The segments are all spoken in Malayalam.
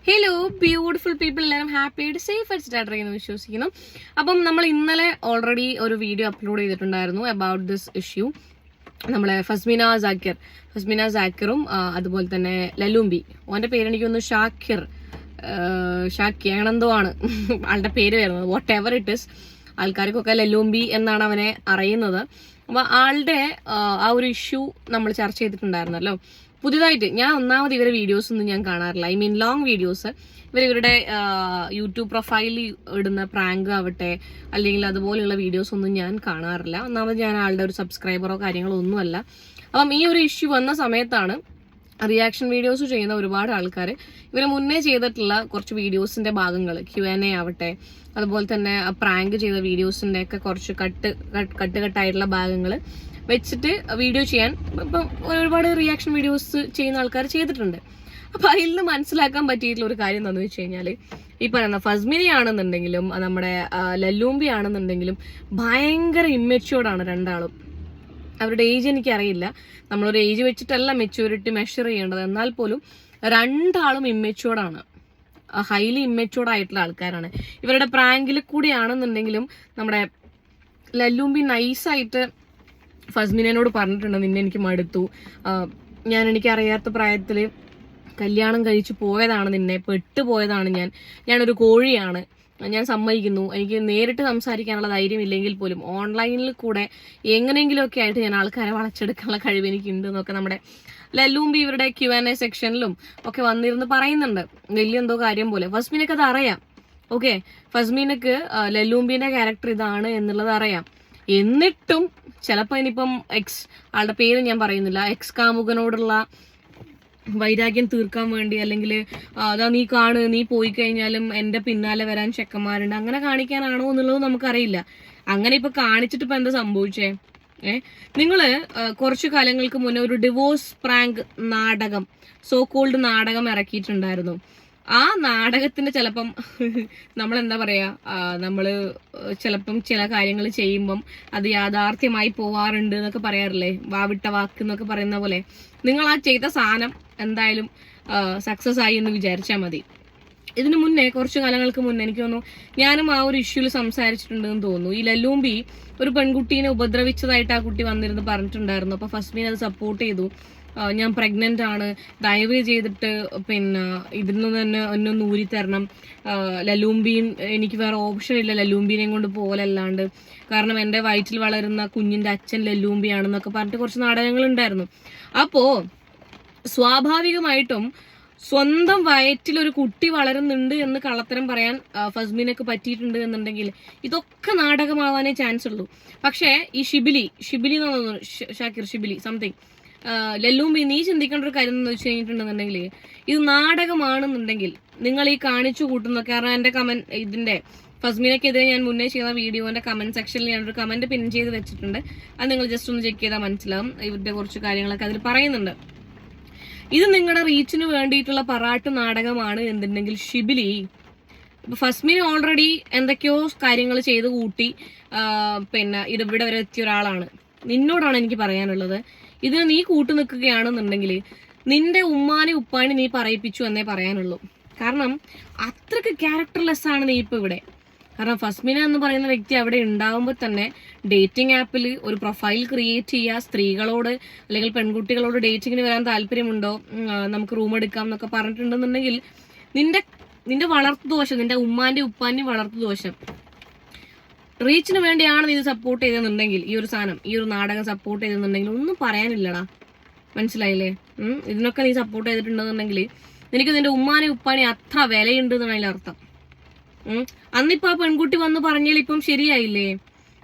ഹലോ ബ്യൂട്ടിഫുൾ പീപ്പിൾ, എല്ലാവരും ഹാപ്പി ആയിട്ട് സേഫ് ആയിട്ട് സ്റ്റാർട്ട് ചെയ്യുന്നു വിശ്വസിക്കുന്നു. അപ്പം നമ്മൾ ഇന്നലെ ഓൾറെഡി ഒരു വീഡിയോ അപ്ലോഡ് ചെയ്തിട്ടുണ്ടായിരുന്നു അബൌട്ട് ദിസ് ഇഷ്യൂ. നമ്മളെ ഫസ്മിന സാക്കിറും അതുപോലെ തന്നെ ലലൂംബി, ഓൻ്റെ പേരെനിക്കൊന്ന് ഷാക്കിയാണെന്തോ ആണ് ആളുടെ പേര് വരുന്നത്. വാട്ട് എവർ ഇറ്റ് ഇസ്, ആൾക്കാർക്കൊക്കെ ലലൂംബി എന്നാണ് അവനെ അറിയുന്നത്. അപ്പൊ ആളുടെ ആ ഒരു ഇഷ്യൂ നമ്മൾ ചർച്ച ചെയ്തിട്ടുണ്ടായിരുന്നല്ലോ. പുതിയതായിട്ട് ഞാൻ ഒന്നാമത് ഇവരെ വീഡിയോസ് ഒന്നും ഞാൻ കാണാറില്ല. ഐ മീൻ ലോങ് വീഡിയോസ് ഇവരുടെ യൂട്യൂബ് പ്രൊഫൈലിൽ ഇടുന്ന പ്രാങ്ക് ആവട്ടെ അല്ലെങ്കിൽ അതുപോലെയുള്ള വീഡിയോസ് ഒന്നും ഞാൻ കാണാറില്ല. ഒന്നാമത് ഞാൻ ആളുടെ ഒരു സബ്സ്ക്രൈബറോ കാര്യങ്ങളോ ഒന്നുമല്ല. അപ്പം ഈ ഒരു ഇഷ്യൂ വന്ന സമയത്താണ് റിയാക്ഷൻ വീഡിയോസ് ചെയ്യുന്ന ഒരുപാട് ആൾക്കാർ ഇവരെ മുന്നേ ചെയ്തിട്ടുള്ള കുറച്ച് വീഡിയോസിന്റെ ഭാഗങ്ങൾ Q&A ആവട്ടെ, അതുപോലെ തന്നെ പ്രാങ്ക് ചെയ്ത വീഡിയോസിന്റെ ഒക്കെ കുറച്ച് കട്ടായിട്ടുള്ള ഭാഗങ്ങൾ വെച്ചിട്ട് വീഡിയോ ചെയ്യാൻ ഇപ്പം ഒരുപാട് റിയാക്ഷൻ വീഡിയോസ് ചെയ്യുന്ന ആൾക്കാർ ചെയ്തിട്ടുണ്ട്. അപ്പൊ അതിൽ നിന്ന് മനസ്സിലാക്കാൻ പറ്റിയിട്ടുള്ള ഒരു കാര്യം എന്താണെന്ന് വെച്ച് കഴിഞ്ഞാല്, ഈ പറയുന്ന ഫസ്മിന ആണെന്നുണ്ടെങ്കിലും നമ്മുടെ ലല്ലൂംബി ആണെന്നുണ്ടെങ്കിലും ഭയങ്കര ഇമ്മെച്യൂർഡാണ് രണ്ടാളും. അവരുടെ ഏജ് എനിക്കറിയില്ല, നമ്മളൊരു ഏജ് വെച്ചിട്ടല്ല മെച്യൂരിറ്റി മെഷർ ചെയ്യേണ്ടത്. എന്നാൽ പോലും രണ്ടാളും ഇമ്മെച്യൂർഡാണ്, ഹൈലി ഇമ്മെച്യൂർഡ് ആയിട്ടുള്ള ആൾക്കാരാണ്. ഇവരുടെ പ്രാങ്കിൽ കൂടിയാണെന്നുണ്ടെങ്കിലും നമ്മുടെ ലല്ലൂംബി നൈസായിട്ട് ഫസ്മിനോട് പറഞ്ഞിട്ടുണ്ട്, നിന്നെ എനിക്ക് മടുത്തു, എനിക്കറിയാത്ത പ്രായത്തില് കല്യാണം കഴിച്ചു പോയതാണ്, നിന്നെ പെട്ടുപോയതാണ്, ഞാനൊരു കോഴിയാണ്, ഞാൻ സമ്മതിക്കുന്നു, എനിക്ക് നേരിട്ട് സംസാരിക്കാനുള്ള ധൈര്യം ഇല്ലെങ്കിൽ പോലും ഓൺലൈനിൽ കൂടെ എങ്ങനെയെങ്കിലുമൊക്കെ ആയിട്ട് ഞാൻ ആൾക്കാരെ വളച്ചെടുക്കാനുള്ള കഴിവ് എനിക്കുണ്ട് എന്നൊക്കെ നമ്മുടെ ലല്ലൂംബി ഇവരുടെ Q&A സെക്ഷനിലും ഒക്കെ വന്നിരുന്ന് പറയുന്നുണ്ട്. വലിയ എന്തോ കാര്യം പോലെ. ഫസ്മിനക്ക് അത് അറിയാം. ഓക്കെ, ഫസ്മിനക്ക് ലല്ലൂംബിന്റെ ക്യാരക്ടർ ഇതാണ് എന്നുള്ളത് അറിയാം. എന്നിട്ടും ചിലപ്പോ ഇനിയിപ്പം ആളുടെ പേര് ഞാൻ പറയുന്നില്ല, കാമുകനോടുള്ള വൈരാഗ്യം തീർക്കാൻ വേണ്ടി, അല്ലെങ്കിൽ അതാ നീ പോയി കഴിഞ്ഞാലും എന്റെ പിന്നാലെ വരാൻ ചെക്കന്മാരുണ്ട്, അങ്ങനെ കാണിക്കാനാണോ എന്നുള്ളത് നമുക്കറിയില്ല. അങ്ങനെ ഇപ്പൊ കാണിച്ചിട്ട് ഇപ്പൊ എന്താ സംഭവിച്ചേ? നിങ്ങള് കുറച്ചു കാലങ്ങൾക്ക് മുന്നേ ഒരു ഡിവോഴ്സ് പ്രാങ്ക് നാടകം, സോ കോൾഡ് നാടകം ഇറക്കിയിട്ടുണ്ടായിരുന്നു. ആ നാടകത്തിന്റെ ചിലപ്പം നമ്മളെന്താ പറയാ, നമ്മള് ചിലപ്പം ചില കാര്യങ്ങൾ ചെയ്യുമ്പം അത് യാഥാർത്ഥ്യമായി പോവാറുണ്ട് എന്നൊക്കെ പറയാറില്ലേ, വാവിട്ട വാക്ക് എന്നൊക്കെ പറയുന്ന പോലെ, നിങ്ങൾ ആ ചെയ്ത സാധനം എന്തായാലും സക്സസ് ആയി എന്ന് വിചാരിച്ചാൽ മതി. ഇതിനു മുന്നേ കുറച്ചു കാലങ്ങൾക്ക് മുന്നേ എനിക്ക് തോന്നുന്നു ഞാനും ആ ഒരു ഇഷ്യൂല് സംസാരിച്ചിട്ടുണ്ടെന്ന് തോന്നുന്നു. ഈ ലല്ലൂംബി ഒരു പെൺകുട്ടീനെ ഉപദ്രവിച്ചതായിട്ട് ആ കുട്ടി വന്നിരുന്ന് പറഞ്ഞിട്ടുണ്ടായിരുന്നു. അപ്പൊ ഫസ്മിൻ അത് സപ്പോർട്ട് ചെയ്തു. ഞാൻ പ്രഗ്നന്റ് ആണ്, ദയവ് ചെയ്തിട്ട് പിന്നെ ഇതിൽ നിന്ന് തന്നെ ഒന്നൊന്ന് ഊരിത്തരണം, ലല്ലൂംബിയും എനിക്ക് വേറെ ഓപ്ഷൻ ഇല്ല ലല്ലൂംബിനെയും കൊണ്ട് പോലല്ലാണ്ട്, കാരണം എന്റെ വയറ്റിൽ വളരുന്ന കുഞ്ഞിന്റെ അച്ഛൻ ലല്ലൂംബിയാണെന്നൊക്കെ പറഞ്ഞിട്ട് കുറച്ച് നാടകങ്ങൾ ഉണ്ടായിരുന്നു. അപ്പോ സ്വാഭാവികമായിട്ടും സ്വന്തം വയറ്റിൽ ഒരു കുട്ടി വളരുന്നുണ്ട് എന്ന് കള്ളത്തരം പറയാൻ ഫസ്മിനക്ക് പറ്റിയിട്ടുണ്ട് എന്നുണ്ടെങ്കിൽ ഇതൊക്കെ നാടകമാവാനേ ചാൻസ് ഉള്ളൂ. പക്ഷേ ഈ ഷിബിലി ഷിബിലി സംതിങ് ലല്ലൂംബി, നീ ചിന്തിക്കേണ്ട ഒരു കാര്യം എന്ന് വെച്ച് കഴിഞ്ഞിട്ടുണ്ടെന്നുണ്ടെങ്കിൽ, ഇത് നാടകമാണെന്നുണ്ടെങ്കിൽ നിങ്ങൾ ഈ കാണിച്ചു കൂട്ടുന്ന, കാരണം എന്റെ ഇതിന്റെ ഫസ്മിനക്കെതിരെ ഞാൻ മുന്നേ ചെയ്ത വീഡിയോന്റെ കമന്റ് സെക്ഷനിൽ ഞാനൊരു കമന്റ് പിൻ ചെയ്ത് വെച്ചിട്ടുണ്ട്. അത് നിങ്ങൾ ജസ്റ്റ് ഒന്ന് ചെക്ക് ചെയ്താൽ മനസ്സിലാവും. ഇവരുടെ കുറച്ച് കാര്യങ്ങളൊക്കെ അതിൽ പറയുന്നുണ്ട്. ഇത് നിങ്ങളുടെ റീച്ചിന് വേണ്ടിയിട്ടുള്ള പറാട്ട് നാടകമാണ് എന്നുണ്ടെങ്കിൽ ഷിബിലി, ഫസ്മിൻ ഓൾറെഡി എന്തൊക്കെയോ കാര്യങ്ങൾ ചെയ്ത് കൂട്ടി പിന്നെ ഇവിടെ വരെ എത്തിയ ഒരാളാണ്. നിന്നോടാണ് എനിക്ക് പറയാനുള്ളത്, ഇതിന് നീ കൂട്ടു നിൽക്കുകയാണെന്നുണ്ടെങ്കിൽ നിന്റെ ഉമ്മാനെ ഉപ്പാനെ നീ പറയിപ്പിച്ചു എന്നേ പറയാനുള്ളൂ. കാരണം അത്രക്ക് ക്യാരക്ടർലെസ് ആണ് നീ ഇപ്പൊ ഇവിടെ. കാരണം ഫസ്മിന എന്ന് പറയുന്ന വ്യക്തി അവിടെ ഉണ്ടാവുമ്പോൾ തന്നെ ഡേറ്റിംഗ് ആപ്പിൽ ഒരു പ്രൊഫൈൽ ക്രിയേറ്റ് ചെയ്യുക, സ്ത്രീകളോട് അല്ലെങ്കിൽ പെൺകുട്ടികളോട് ഡേറ്റിങ്ങിന് വരാൻ താല്പര്യമുണ്ടോ, നമുക്ക് റൂം എടുക്കാം എന്നൊക്കെ പറഞ്ഞിട്ടുണ്ടെന്നുണ്ടെങ്കിൽ നിന്റെ വളർത്തുദോഷം, നിന്റെ ഉമ്മാന്റെ ഉപ്പാന്റെ വളർത്തുദോഷം, റീച്ചിന് വേണ്ടിയാണ് നീ ഇത് സപ്പോർട്ട് ചെയ്തെന്നുണ്ടെങ്കിൽ, ഈ ഒരു സാധനം, ഈ ഒരു നാടകം സപ്പോർട്ട് ചെയ്തെന്നുണ്ടെങ്കിൽ ഒന്നും പറയാനില്ലടാ, മനസ്സിലായില്ലേ? ഇതിനൊക്കെ നീ സപ്പോർട്ട് ചെയ്തിട്ടുണ്ടെന്നുണ്ടെങ്കിൽ നിനക്ക് നിന്റെ ഉമ്മാനെ ഉപ്പാനെ അത്ര വിലയുണ്ട് എന്നാണ് അതിന്റെ അർത്ഥം. അന്നിപ്പോ ആ പെൺകുട്ടി വന്ന് പറഞ്ഞാൽ ഇപ്പം ശരിയായില്ലേ?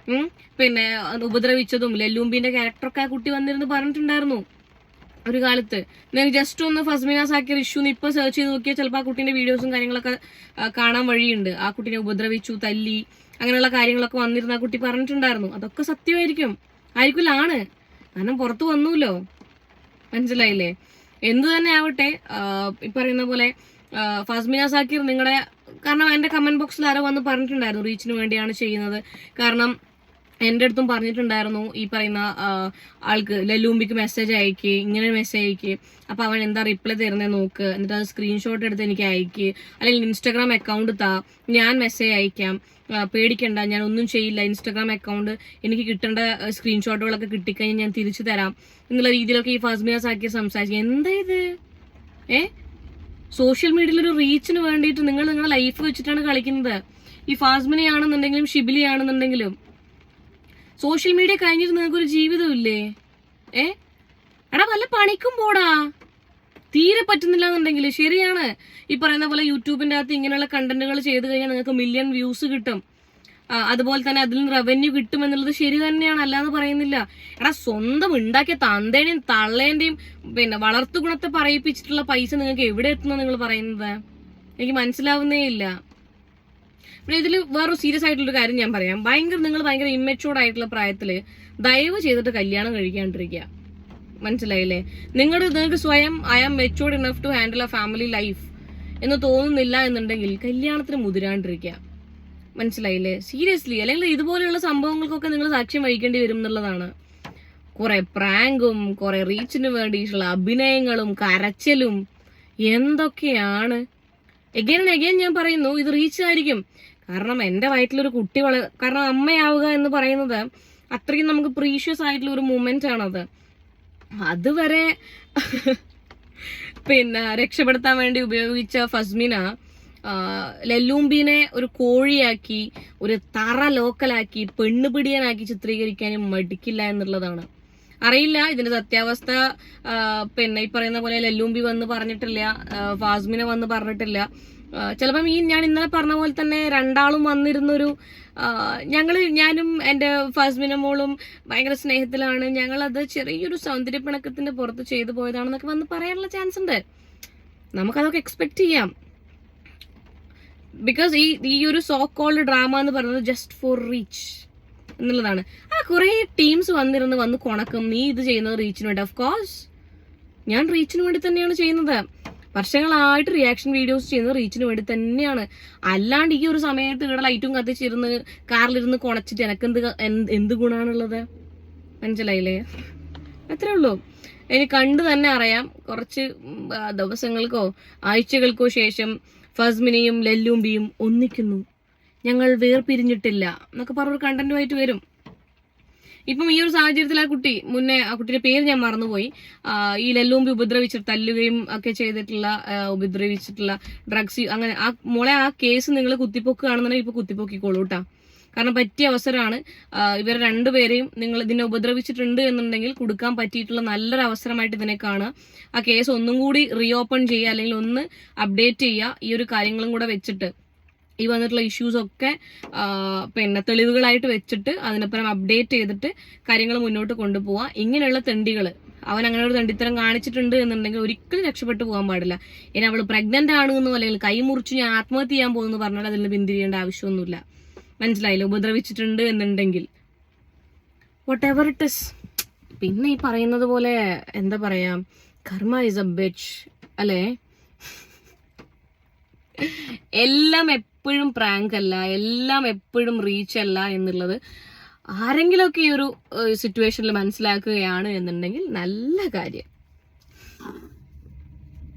പിന്നെ ഉപദ്രവിച്ചതും ലല്ലൂംബിന്റെ ക്യാരക്ടറൊക്കെ ആ കുട്ടി വന്നിരുന്ന് പറഞ്ഞിട്ടുണ്ടായിരുന്നു ഒരു കാലത്ത്. നിങ്ങൾക്ക് ജസ്റ്റ് ഒന്ന് ഫസ്മിന സാക്കിർ ഇഷ്യൂ ഇപ്പൊ സെർച്ച് ചെയ്ത് നോക്കിയാൽ ചിലപ്പോൾ ആ കുട്ടീന്റെ വീഡിയോസും കാര്യങ്ങളൊക്കെ കാണാൻ വഴിയുണ്ട്. ആ കുട്ടീനെ ഉപദ്രവിച്ചു, തല്ലി, അങ്ങനെയുള്ള കാര്യങ്ങളൊക്കെ വന്നിരുന്ന ആ കുട്ടി പറഞ്ഞിട്ടുണ്ടായിരുന്നു. അതൊക്കെ സത്യമായിരിക്കും, ആണ്, കാരണം പുറത്തു വന്നൂല്ലോ, മനസ്സിലായില്ലേ? എന്തു തന്നെ ആവട്ടെ, ഈ പറയുന്ന പോലെ ഫസ്മിന സാക്കിർ നിങ്ങളുടെ, കാരണം എന്റെ കമന്റ് ബോക്സിൽ ആരോ വന്ന് പറഞ്ഞിട്ടുണ്ടായിരുന്നു റീച്ചിന് വേണ്ടിയാണ് ചെയ്യുന്നത്, കാരണം എൻ്റെ അടുത്തും പറഞ്ഞിട്ടുണ്ടായിരുന്നു ഈ പറയുന്ന ആൾക്ക് ലല്ലൂമ്പിക്ക് മെസ്സേജ് അയക്ക്, ഇങ്ങനെ മെസ്സേജ് അയക്ക്, അപ്പൊ അവൻ എന്താ റിപ്ലൈ തരുന്നത് നോക്ക്, എന്നിട്ട് അത് സ്ക്രീൻഷോട്ട് എടുത്ത് എനിക്ക് അയക്ക്, അല്ലെങ്കിൽ ഇൻസ്റ്റാഗ്രാം അക്കൗണ്ട് താ, ഞാൻ മെസ്സേജ് അയക്കാം, പേടിക്കണ്ട, ഞാൻ ഒന്നും ചെയ്യില്ല, ഇൻസ്റ്റാഗ്രാം അക്കൗണ്ട് എനിക്ക് കിട്ടേണ്ട സ്ക്രീൻഷോട്ടുകളൊക്കെ കിട്ടിക്കഴിഞ്ഞാൽ ഞാൻ തിരിച്ചു തരാം എന്നുള്ള രീതിയിലൊക്കെ ഈ ഫസ്മിന സാക്കിർ സംസാരിക്കും. എന്താ ഇത്? സോഷ്യൽ മീഡിയയിൽ ഒരു റീച്ചിന് വേണ്ടിയിട്ട് നിങ്ങൾ നിങ്ങളുടെ ലൈഫ് വെച്ചിട്ടാണ് കളിക്കുന്നത്. ഈ ഫാസ്മിനയാണെന്നുണ്ടെങ്കിലും ഷിബിലിയാണെന്നുണ്ടെങ്കിലും സോഷ്യൽ മീഡിയ കഴിഞ്ഞിട്ട് നിങ്ങൾക്കൊരു ജീവിതമില്ലേ? എടാ വല്ല പണിക്കും പോടാ. തീരെ പറ്റുന്നില്ല എന്നുണ്ടെങ്കിൽ ശരിയാണ്, ഈ പറയുന്ന പോലെ യൂട്യൂബിന്റെ അകത്ത് ഇങ്ങനെയുള്ള കണ്ടന്റുകൾ ചെയ്ത് കഴിഞ്ഞാൽ നിങ്ങൾക്ക് മില്യൺ വ്യൂസ് കിട്ടും, അതുപോലെ തന്നെ അതിൽ നിന്ന് റവന്യൂ കിട്ടും എന്നുള്ളത് ശരി തന്നെയാണ്, അല്ലാന്ന് പറയുന്നില്ല. എടാ സ്വന്തം ഉണ്ടാക്കിയ തന്തേനെയും തള്ളേന്റെയും പിന്നെ വളർത്തു ഗുണത്തെ പറയിപ്പിച്ചിട്ടുള്ള പൈസ നിങ്ങൾക്ക് എവിടെ എത്തുന്ന നിങ്ങൾ പറയുന്നത്? എനിക്ക് മനസ്സിലാവുന്നേ ഇല്ല. പിന്നെ ഇതിൽ വേറൊരു സീരിയസ് ആയിട്ടുള്ളൊരു കാര്യം ഞാൻ പറയാം. നിങ്ങൾ ഭയങ്കര ഇമ്മച്ചുവർഡ് ആയിട്ടുള്ള പ്രായത്തില് ദയവ് ചെയ്തിട്ട് കല്യാണം കഴിക്കാണ്ടിരിക്കുക. മനസ്സിലായില്ലേ? നിങ്ങൾക്ക് സ്വയം I am matured enough to handle a family life എന്ന് തോന്നുന്നില്ല എന്നുണ്ടെങ്കിൽ കല്യാണത്തിന് മുതിരാണ്ടിരിക്കുക. മനസ്സിലായില്ലേ? സീരിയസ്ലി. അല്ലെങ്കിൽ ഇതുപോലെയുള്ള സംഭവങ്ങൾക്കൊക്കെ നിങ്ങൾ സാക്ഷ്യം വഹിക്കേണ്ടി വരും എന്നുള്ളതാണ്. കുറെ പ്രാങ്കും കുറെ റീച്ചിന് വേണ്ടിയിട്ടുള്ള അഭിനയങ്ങളും കരച്ചിലും എന്തൊക്കെയാണ്. എഗെയിൻ ആൻഡ് എഗെയിൻ ഞാൻ പറയുന്നു, ഇത് റീച്ച് ആയിരിക്കും. കാരണം എൻ്റെ വയറ്റിലൊരു കുട്ടി കാരണം അമ്മയാവുക എന്ന് പറയുന്നത് അത്രയും നമുക്ക് പ്രീഷ്യസ് ആയിട്ടുള്ള ഒരു മൂമെന്റ് ആണത്. അതുവരെ പിന്നെ രക്ഷപ്പെടുത്താൻ വേണ്ടി ഉപയോഗിച്ച ഫസ്മിന ലല്ലൂമ്പിനെ ഒരു കോഴിയാക്കി, ഒരു തറ ലോക്കലാക്കി, പെണ്ണുപിടിയനാക്കി ചിത്രീകരിക്കാനും മടിക്കില്ല എന്നുള്ളതാണ്. അറിയില്ല ഇതിന്റെ സത്യാവസ്ഥ. പിന്നെ ഈ പറയുന്ന പോലെ ലല്ലൂമ്പി വന്ന് പറഞ്ഞിട്ടില്ല, ഫാസ്മിന വന്ന് പറഞ്ഞിട്ടില്ല. ചിലപ്പം ഞാൻ ഇന്നലെ പറഞ്ഞ പോലെ തന്നെ രണ്ടാളും വന്നിരുന്നൊരു ഞാനും എൻ്റെ ഫാസ്മിന മോളും ഭയങ്കര സ്നേഹത്തിലാണ്, ഞങ്ങളത് ചെറിയൊരു സൗന്ദര്യപ്പിണക്കത്തിന്റെ പുറത്ത് ചെയ്തു പോയതാണെന്നൊക്കെ വന്ന് പറയാനുള്ള ചാൻസ് ഉണ്ട്. നമുക്കതൊക്കെ എക്സ്പെക്ട് ചെയ്യാം. ബിക്കോസ് ഈ ഒരു സോ കോൾഡ് ഡ്രാമ എന്ന് പറയുന്നത് ജസ്റ്റ് ഫോർ റീച്ച് എന്നുള്ളതാണ്. കുറെ ടീംസ് വന്ന് കൊണക്കും, നീ ഇത് ചെയ്യുന്നത് റീച്ചിന് വേണ്ടി. ഓഫ് കോഴ്സ് ഞാൻ റീച്ചിന് വേണ്ടി തന്നെയാണ് ചെയ്യുന്നത്. വർഷങ്ങളായിട്ട് റിയാക്ഷൻ വീഡിയോസ് ചെയ്യുന്നത് റീച്ചിന് വേണ്ടി തന്നെയാണ്. അല്ലാണ്ട് ഈ ഒരു സമയത്ത് ഇവിടെ ലൈറ്റും കത്തിച്ചിരുന്ന് കാറിലിരുന്ന് കൊണച്ചിട്ട് എനക്ക് എന്ത് ഗുണാണുള്ളത്? മനസ്സിലായില്ലേ? അത്രേ ഉള്ളൂ. എനിക്ക് കണ്ടു തന്നെ അറിയാം, കുറച്ച് ദിവസങ്ങൾക്കോ ആഴ്ചകൾക്കോ ശേഷം ഫസ്മിനയും ലല്ലൂമ്പിയും ഒന്നിക്കുന്നു, ഞങ്ങൾ വേർപിരിഞ്ഞിട്ടില്ല എന്നൊക്കെ പറഞ്ഞൊരു കണ്ടന്റുമായിട്ട് വരും. ഇപ്പം ഈ ഒരു സാഹചര്യത്തിൽ ആ കുട്ടിയുടെ പേര് ഞാൻ മറന്നുപോയി, ഈ ലല്ലൂമ്പി തല്ലുകയും ഒക്കെ ചെയ്തിട്ടുള്ള ഉപദ്രവിച്ചിട്ടുള്ള ഡ്രഗ്സ് അങ്ങനെ ആ കേസ് നിങ്ങൾ കുത്തിപ്പൊക്കുകയാണെന്നുണ്ടെങ്കിൽ ഇപ്പൊ കുത്തിപ്പൊക്കിക്കോളൂ കേട്ടാ. കാരണം പറ്റിയ അവസരമാണ്. ഇവർ രണ്ടുപേരെയും നിങ്ങൾ ഇതിനെ ഉപദ്രവിച്ചിട്ടുണ്ട് എന്നുണ്ടെങ്കിൽ കൊടുക്കാൻ പറ്റിയിട്ടുള്ള നല്ലൊരു അവസരമായിട്ട് ഇതിനെ കാണുക. ആ കേസ് ഒന്നും കൂടി റീഓപ്പൺ ചെയ്യുക, അല്ലെങ്കിൽ ഒന്ന് അപ്ഡേറ്റ് ചെയ്യുക. ഈ ഒരു കാര്യങ്ങളും കൂടെ വെച്ചിട്ട് ഈ വന്നിട്ടുള്ള ഇഷ്യൂസ് ഒക്കെ പിന്നെ തെളിവുകളായിട്ട് വെച്ചിട്ട് അതിനപ്പുറം അപ്ഡേറ്റ് ചെയ്തിട്ട് കാര്യങ്ങൾ മുന്നോട്ട് കൊണ്ടുപോവാം. ഇങ്ങനെയുള്ള തെണ്ടികൾ, അവൻ അങ്ങനെ ഒരു തെണ്ടിത്തരം കാണിച്ചിട്ടുണ്ട് എന്നുണ്ടെങ്കിൽ ഒരിക്കലും രക്ഷപ്പെട്ടു പോകാൻ പാടില്ല. ഇനി അവൾ പ്രഗ്നന്റ് ആണെന്നോ അല്ലെങ്കിൽ കൈ മുറിച്ച് ഞാൻ ആത്മഹത്യ ചെയ്യാൻ പോകുന്നു പറഞ്ഞാൽ അതിൽ പിന്തിരിയേണ്ട ആവശ്യമൊന്നുമില്ല. മനസ്സിലായില്ല? ഉപദ്രവിച്ചിട്ടുണ്ട് എന്നുണ്ടെങ്കിൽ വാട്ട് എവർ ഇറ്റ് ഇസ്. പിന്നെ ഈ പറയുന്നത് പോലെ എന്താ പറയാ, കർമ്മ ഇസ് എ ബിച്ച് അല്ലേ? എല്ലാം എപ്പോഴും പ്രാങ്ക് അല്ല, എല്ലാം എപ്പോഴും റീച്ച് അല്ല എന്നുള്ളത് ആരെങ്കിലുമൊക്കെ ഈ ഒരു സിറ്റുവേഷനിൽ മനസ്സിലാക്കുകയാണ് എന്നുണ്ടെങ്കിൽ നല്ല കാര്യം.